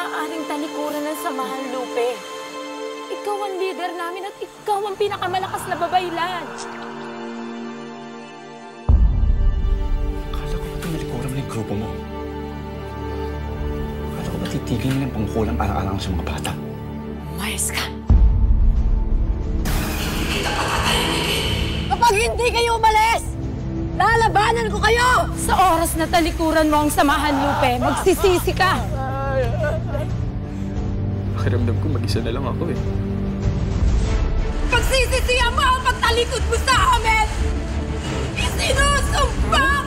maaaring talikuran ng Samahan Lupe. Ikaw ang leader namin at ikaw ang pinakamalakas na babaylan. Akala ko ba tinalikuran mo na yung grupo mo? Akala ko ba titigil mo yung pangkulang alang-alang sa mga bata? Umayos ka. Kapag hindi kayo umalis, lalabanan ko kayo! Sa oras na talikuran mo ang Samahan Lupe, magsisisi ka. Pakiramdam ko mag-isa na lang ako eh. Pagsisisihan mo ang pagtalikod mo sa amin! Isinusumpa